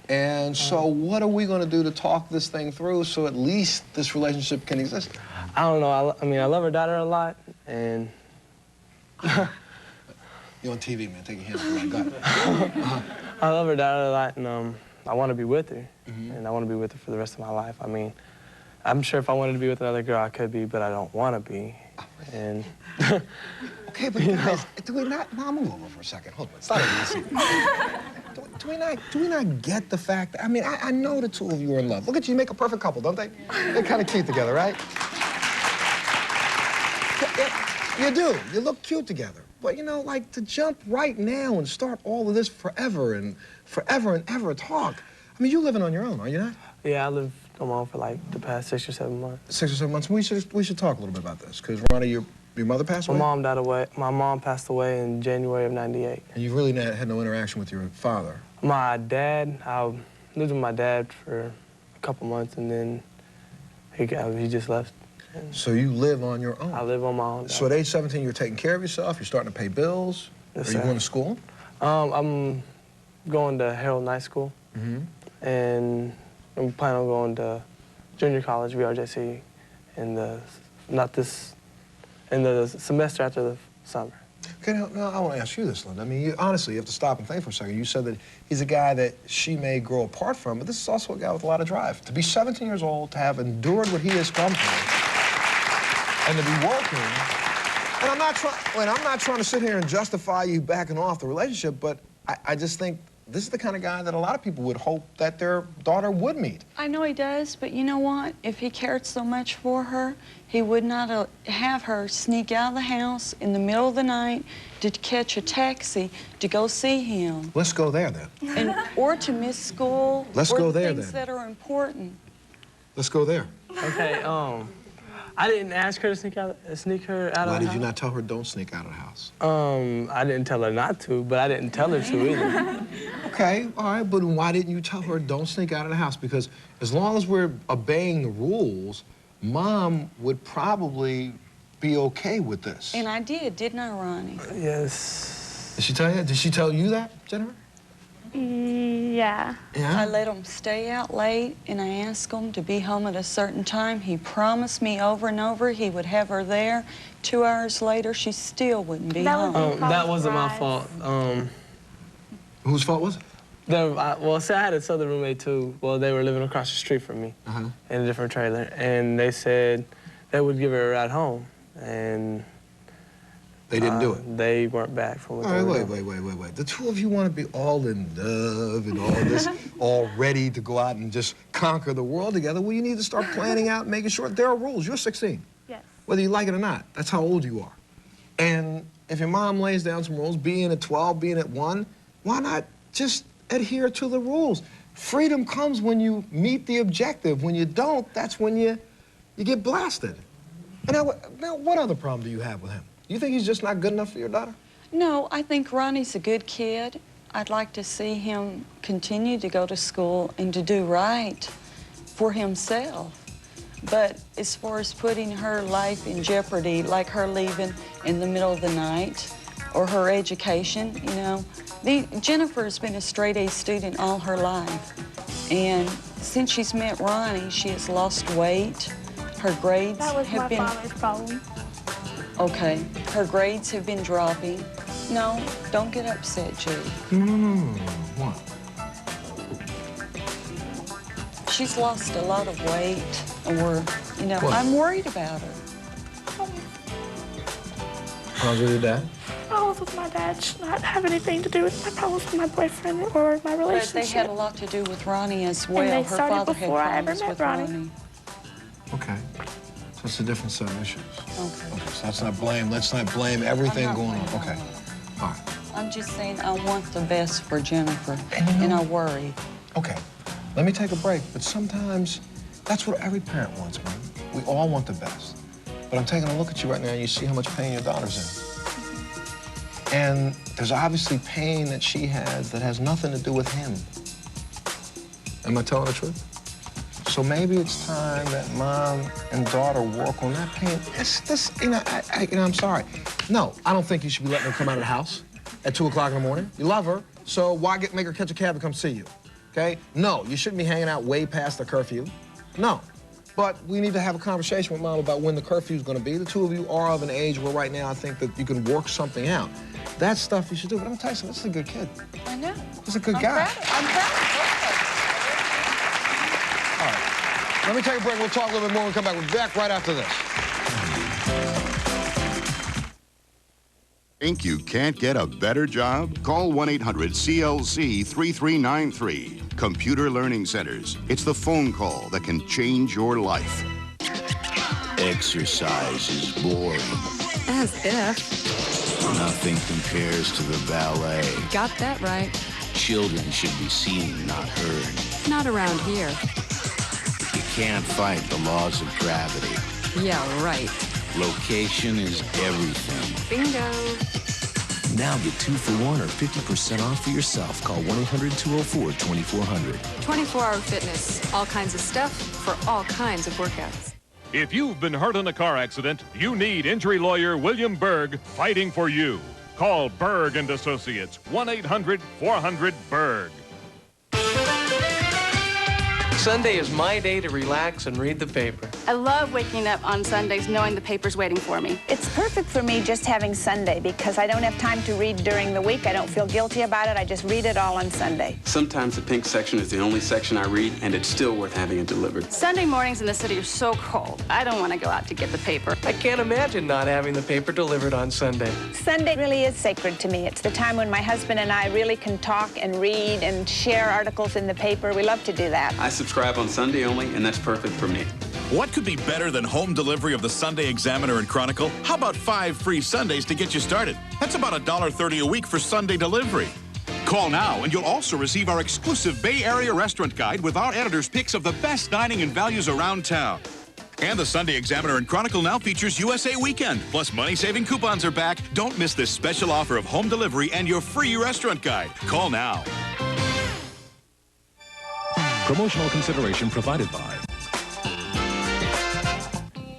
And so what are we going to do to talk this thing through so at least this relationship can exist? I don't know. I mean, I love her daughter a lot, and... You're on TV, man. Take a hand. Go ahead. I love her daughter a lot, and I want to be with her, and I want to be with her for the rest of my life. I mean, I'm sure if I wanted to be with another girl, I could be, but I don't want to be. And okay, but guys, do we not? Mom, move over for a second. Hold on. Stop it. Do we not get the fact? I mean, I know the two of you are in love. Look at you, make a perfect couple, don't they? They're kind of cute together, right? You do. You look cute together. But you know, like to jump right now and start all of this forever and ever talk. I mean, you're living on your own, are you not? Yeah, I live on my own for like the past 6 or 7 months. 6 or 7 months. We should talk a little bit about this, because Ronnie, your mother passed away? My mom passed away in January of '98. And you really had no interaction with your father? My dad, I lived with my dad for a couple months, and then he just left. So you live on your own? I live on my own. So at age 17, you're taking care of yourself, you're starting to pay bills? Yes, Are you going to school? I'm going to Harold Night School, and I'm planning on going to junior college, VRJC, in the semester after the summer. Okay, now I want to ask you this, Linda. I mean, honestly, you have to stop and think for a second. You said that he's a guy that she may grow apart from, but this is also a guy with a lot of drive. To be 17 years old, to have endured what he has come through, and to be working, and I'm not trying to sit here and justify you backing off the relationship, but I just think this is the kind of guy that a lot of people would hope that their daughter would meet. I know he does, but you know what? If he cared so much for her, he would not have her sneak out of the house in the middle of the night to catch a taxi to go see him. Let's go there, then. Or to miss school. Let's go there, things that are important. Let's go there. Okay, I didn't ask her to sneak her out of the house. Why did you not tell her don't sneak out of the house? I didn't tell her not to, but I didn't tell her to either. Okay, all right, but why didn't you tell her don't sneak out of the house? Because as long as we're obeying the rules, Mom would probably be okay with this. And I did, didn't I, Ronnie? Yes. Did she tell you? Did she tell you that, Jennifer? Yeah. I let him stay out late, and I asked him to be home at a certain time. He promised me over and over he would have her there. 2 hours later, she still wouldn't be home. That wasn't my fault. Whose fault was it? Well, see, I had this other roommate, too. Well, they were living across the street from me in a different trailer, and they said they would give her a ride home, and... They didn't do it? They weren't back from what they were doing. Wait. The two of you want to be all in love and all this, all ready to go out and just conquer the world together. Well, you need to start planning out and making sure there are rules. You're 16. Yes. Whether you like it or not. That's how old you are. And if your mom lays down some rules, being at 12, being at 1, why not just adhere to the rules? Freedom comes when you meet the objective. When you don't, that's when you get blasted. And now, what other problem do you have with him? You think he's just not good enough for your daughter? No, I think Ronnie's a good kid. I'd like to see him continue to go to school and to do right for himself. But as far as putting her life in jeopardy, like her leaving in the middle of the night, or her education, you know, Jennifer's been a straight A student all her life. And since she's met Ronnie, she has lost weight. Her grades have been... That was my father's problem. Okay, her grades have been dropping. No, don't get upset, Judy. No. What? She's lost a lot of weight, or, you know, What? I'm worried about her. How's with your dad? Problems with my dad should not have anything to do with my problems with my boyfriend or my relationship. But they had a lot to do with Ronnie as well. And they Her started father had before I ever problems met with Ronnie. Okay. So it's a different set of issues. Okay. So let's not blame everything I'm not going on. blaming Okay. All right. I'm just saying I want the best for Jennifer, and I worry. Okay. Let me take a break, but sometimes that's what every parent wants, man. We all want the best. But I'm taking a look at you right now, and you see how much pain your daughter's in. And there's obviously pain that she has that has nothing to do with him. Am I telling the truth? So maybe it's time that mom and daughter work on that pain. I'm sorry. No, I don't think you should be letting her come out of the house at 2 o'clock in the morning. You love her, so why make her catch a cab to come see you? Okay? No, you shouldn't be hanging out way past the curfew. No. But we need to have a conversation with mom about when the curfew is going to be. The two of you are of an age where right now I think that you can work something out. That's stuff you should do. But I'm going to tell you something, this is a good kid. I know. He's a good guy. I'm proud of All right. Let me take a break. We'll talk a little bit more and come back. We'll be back right after this. Think you can't get a better job? Call 1-800-CLC-3393. Computer Learning Centers. It's the phone call that can change your life. Exercise is boring. As if. Nothing compares to the ballet. Got that right. Children should be seen, not heard. Not around here. You can't fight the laws of gravity. Yeah, right. Location is everything. Bingo. Now get 2 for 1 or 50% off for yourself. Call 1-800-204-2400. 24-hour fitness. All kinds of stuff for all kinds of workouts. If you've been hurt in a car accident, you need injury lawyer William Berg fighting for you. Call Berg and Associates, 1-800-400-BERG. Sunday is my day to relax and read the paper. I love waking up on Sundays knowing the paper's waiting for me. It's perfect for me just having Sunday because I don't have time to read during the week. I don't feel guilty about it. I just read it all on Sunday. Sometimes the pink section is the only section I read, and it's still worth having it delivered. Sunday mornings in the city are so cold. I don't want to go out to get the paper. I can't imagine not having the paper delivered on Sunday. Sunday really is sacred to me. It's the time when my husband and I really can talk and read and share articles in the paper. We love to do that. I subscribe on Sunday only, and that's perfect for me. What could be better than home delivery of the Sunday Examiner and Chronicle? How about 5 free Sundays to get you started? That's about $1.30 a week for Sunday delivery. Call now, and you'll also receive our exclusive Bay Area restaurant guide with our editors' picks of the best dining and values around town. And the Sunday Examiner and Chronicle now features USA Weekend. Plus, money-saving coupons are back. Don't miss this special offer of home delivery and your free restaurant guide. Call now. Promotional consideration provided by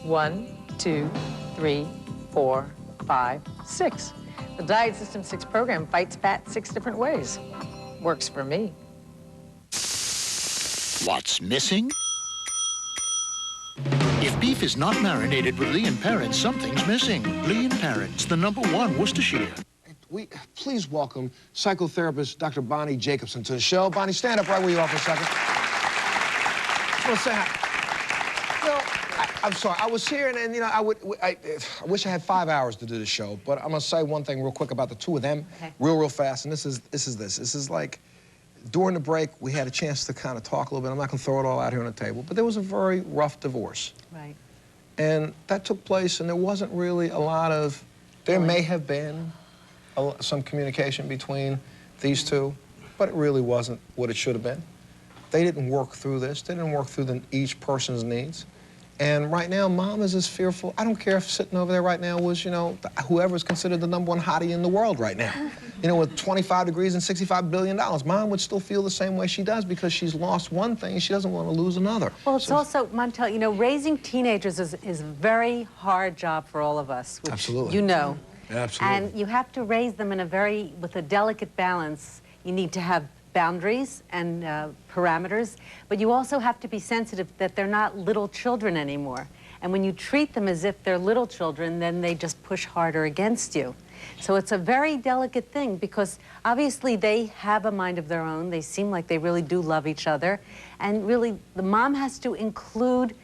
1, 2, 3, 4, 5, 6. The Diet System 6 program fights fat 6 different ways. Works for me. What's missing? If beef is not marinated with Lee & Perrins, something's missing. Lee & Perrins, the #1 Worcestershire. Please welcome psychotherapist Dr. Bonnie Jacobson to the show. Bonnie, stand up right where you are for a second. I want to say hi. I'm sorry. I was here, and you know, I wish I had 5 hours to do the show, but I'm gonna say one thing real quick about the two of them, real fast. And this is like, during the break, we had a chance to kind of talk a little bit. I'm not gonna throw it all out here on the table, but there was a very rough divorce. Right. And that took place, and there wasn't really a lot of. There may have been some communication between these two, but it really wasn't what it should have been. They didn't work through this. They didn't work through each person's needs. And right now, Mom is as fearful. I don't care if sitting over there right now was, you know, whoever's considered the #1 hottie in the world right now. You know, with 25 degrees and $65 billion. Mom would still feel the same way she does because she's lost one thing and she doesn't want to lose another. Well, it's also, Montel, you know, raising teenagers is a very hard job for all of us, which Absolutely. you know. Absolutely. And you have to raise them in with a delicate balance. You need to have boundaries and parameters, but you also have to be sensitive that they're not little children anymore. And when you treat them as if they're little children, then they just push harder against you. So it's a very delicate thing because obviously they have a mind of their own. They seem like they really do love each other. And really, the mom has to include,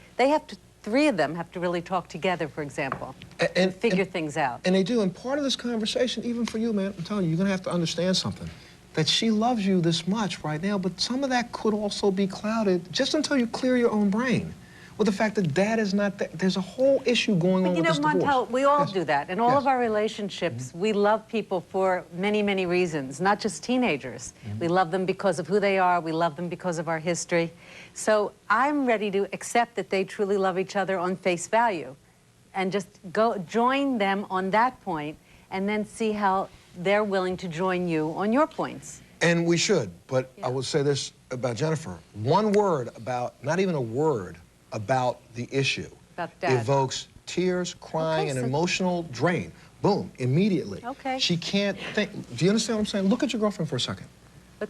three of them have to really talk together, for example, and figure things out. And they do, and part of this conversation, even for you, man, I'm telling you, you're gonna have to understand something. That she loves you this much right now, but some of that could also be clouded just until you clear your own brain with the fact that Dad is not there. There's a whole issue going on with this divorce. But you know, Montel, we all do that. In all of our relationships, we love people for many, many reasons, not just teenagers. We love them because of who they are. We love them because of our history. So I'm ready to accept that they truly love each other on face value and just join them on that point and then see how they're willing to join you on your points. And we should, but I will say this about Jennifer. One word about, not even a word about the issue evokes tears, crying, and emotional drain. Boom, immediately. Okay. She can't think. Do you understand what I'm saying? Look at your girlfriend for a second. And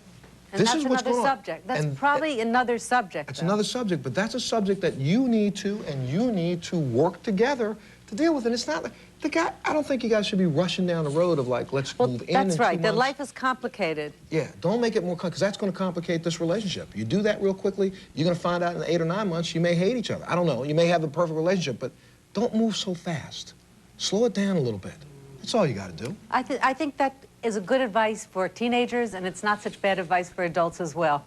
this that's is what's another going on. subject. That's probably another subject. It's another subject, but that's a subject that you need to work together to deal with. And it's not like, the guy, I don't think you guys should be rushing down the road of like, let's move in. That's right. 2 The months. life is complicated. Yeah, don't make it more complicated, because that's going to complicate this relationship. You do that real quickly, you're going to find out in 8 or 9 months you may hate each other. I don't know. You may have the perfect relationship, but don't move so fast. Slow it down a little bit. That's all you got to do. I think that is a good advice for teenagers, and it's not such bad advice for adults as well.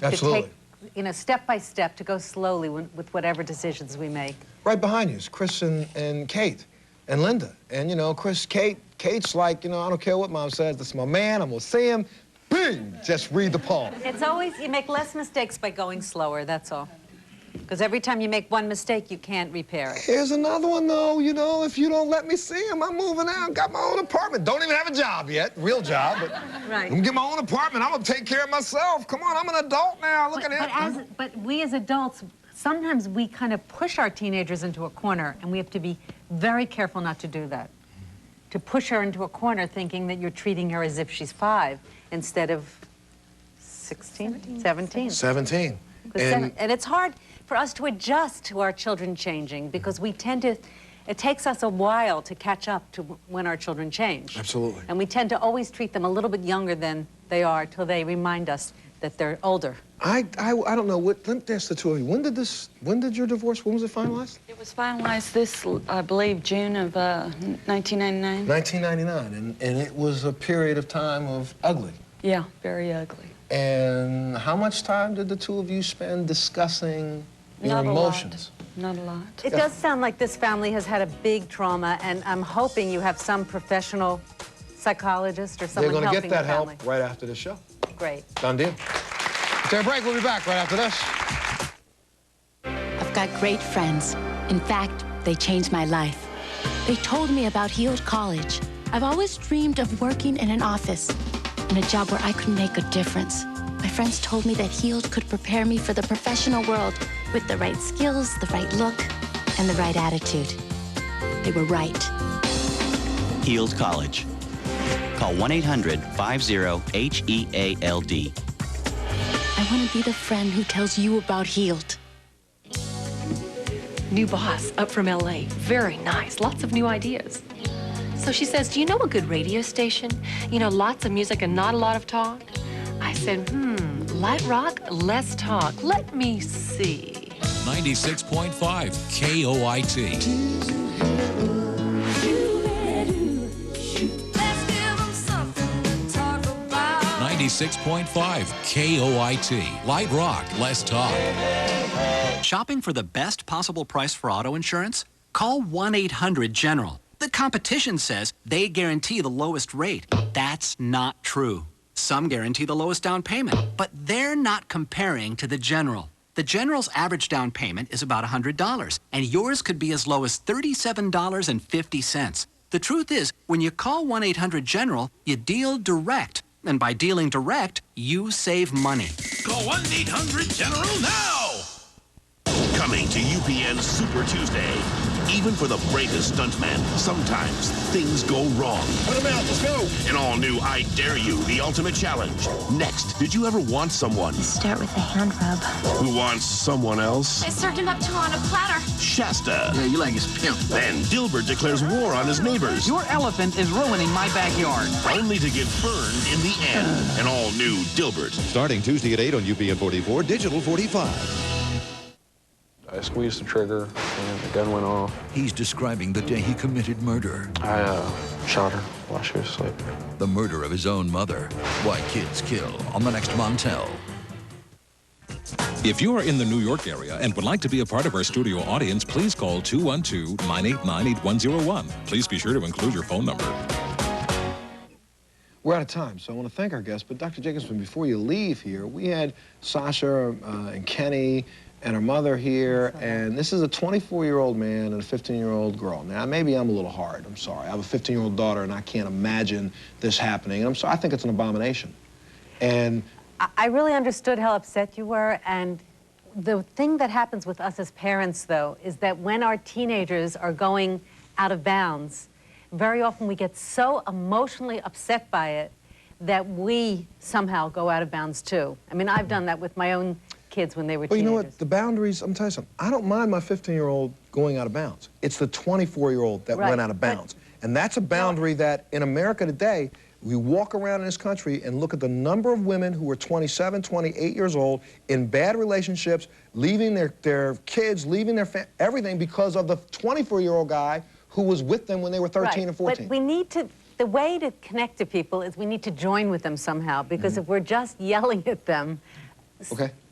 Absolutely. To take, you know, step by step, to go slowly with whatever decisions we make. Right behind you is Chris and Kate and Linda. And, you know, Kate's like, you know, I don't care what Mom says. This is my man. I'm going to see him. Bing! Just read the poem. It's always, you make less mistakes by going slower, that's all. Because every time you make one mistake, you can't repair it. Here's another one, though. You know, if you don't let me see him, I'm moving out. Got my own apartment. Don't even have a job yet. Real job. But right. I'm going to get my own apartment. I'm going to take care of myself. Come on, I'm an adult now. Look at him. But we as adults, sometimes we kind of push our teenagers into a corner, and we have to be very careful not to do that. To push her into a corner thinking that you're treating her as if she's 5 instead of 16? 17. 17. And it's hard for us to adjust to our children changing because we tend to, it takes us a while to catch up to when our children change. Absolutely. And we tend to always treat them a little bit younger than they are till they remind us that they're older. I don't know. Let me ask the two of you. When did your divorce, when was it finalized? It was finalized this, I believe, June of 1999. 1999, and it was a period of time of ugly. Yeah, very ugly. And how much time did the two of you spend discussing your emotions? Not a lot. It does sound like this family has had a big trauma, and I'm hoping you have some professional psychologist or someone helping the family. They're going to get that help right after the show. Great. Done deal. Take a break. We'll be back right after this. I've got great friends. In fact, they changed my life. They told me about Heald College. I've always dreamed of working in an office, in a job where I could make a difference. My friends told me that Heald could prepare me for the professional world with the right skills, the right look, and the right attitude. They were right. Heald College. Call 1-800-50-HEALD. I want to be the friend who tells you about Heald. New boss up from LA. Very nice. Lots of new ideas. So she says, do you know a good radio station? You know, lots of music and not a lot of talk? I said, light rock, less talk. Let me see. 96.5 KOIT. 96.5 KOIT. Light rock, less talk. Shopping for the best possible price for auto insurance? Call 1-800-GENERAL. The competition says they guarantee the lowest rate. That's not true. Some guarantee the lowest down payment, but they're not comparing to the General. The General's average down payment is about $100, and yours could be as low as $37.50. The truth is, when you call 1-800-GENERAL, you deal direct. And by dealing direct, you save money. Call 1-800-GENERAL now! Coming to UPN Super Tuesday. Even for the bravest stuntman, sometimes things go wrong. Put him out, let's go! An all-new I Dare You, the ultimate challenge. Next, did you ever want someone? Start with a hand rub. Who wants someone else? I served him up to on a platter. Shasta. Yeah, you like his pimp. Then Dilbert declares war on his neighbors. Your elephant is ruining my backyard. Only to get burned in the end. An all-new Dilbert. Starting Tuesday at 8 on UPN 44, Digital 45. I squeezed the trigger, and the gun went off. He's describing the day he committed murder. I shot her while she was asleep. The murder of his own mother. Why kids kill on the next Montel. If you are in the New York area and would like to be a part of our studio audience, please call 212-989-8101. Please be sure to include your phone number. We're out of time, so I want to thank our guests. But Dr. Jacobson, before you leave here, we had Sasha and Kenny and her mother here, and this is a 24-year-old man and a 15-year-old girl. Now, maybe I'm a little hard, I'm sorry. I have a 15-year-old daughter, and I can't imagine this happening. And I'm sorry, I think it's an abomination. And I really understood how upset you were, and the thing that happens with us as parents, though, is that when our teenagers are going out of bounds, very often we get so emotionally upset by it that we somehow go out of bounds, too. I mean, I've done that with my own kids when they were teenagers. Well, you know what? The boundaries, I'm telling you something. I don't mind my 15-year-old going out of bounds. It's the 24-year-old that went out of bounds. And that's a boundary that, in America today, we walk around in this country and look at the number of women who are 27, 28 years old, in bad relationships, leaving their kids, leaving their everything because of the 24-year-old guy who was with them when they were 13 and 14. But we need to, the way to connect to people is we need to join with them somehow, because if we're just yelling at them,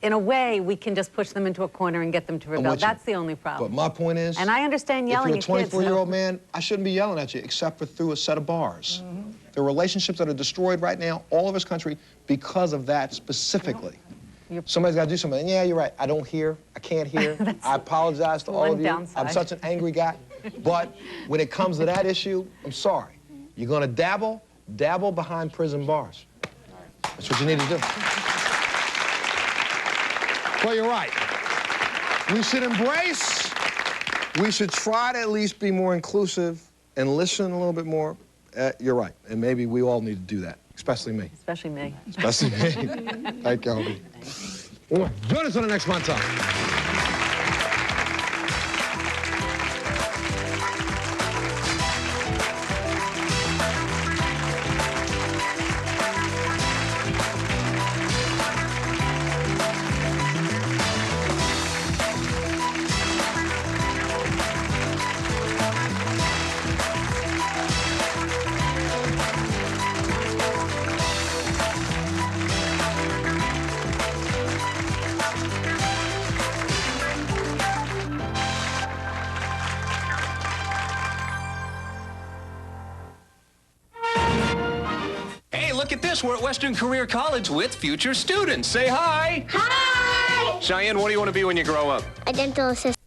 in a way, we can just push them into a corner and get them to rebel. That's the only problem. But my point is, and I understand yelling at kids. If you're a 24-year-old man, I shouldn't be yelling at you except for through a set of bars. There are relationships that are destroyed right now all over this country because of that specifically. Somebody's got to do something. And yeah, you're right. I don't hear. I can't hear. I apologize to all of you. I'm such an angry guy. But when it comes to that issue, I'm sorry. You're going to dabble behind prison bars. That's what you need to do. Well, you're right. We should embrace, we should try to at least be more inclusive and listen a little bit more. You're right, and maybe we all need to do that, especially me. Especially me. Especially me. Thank you, Albie. Join us on the next Montel. Look at this. We're at Western Career College with future students. Say hi. Hi! Cheyenne, what do you want to be when you grow up? A dental assistant.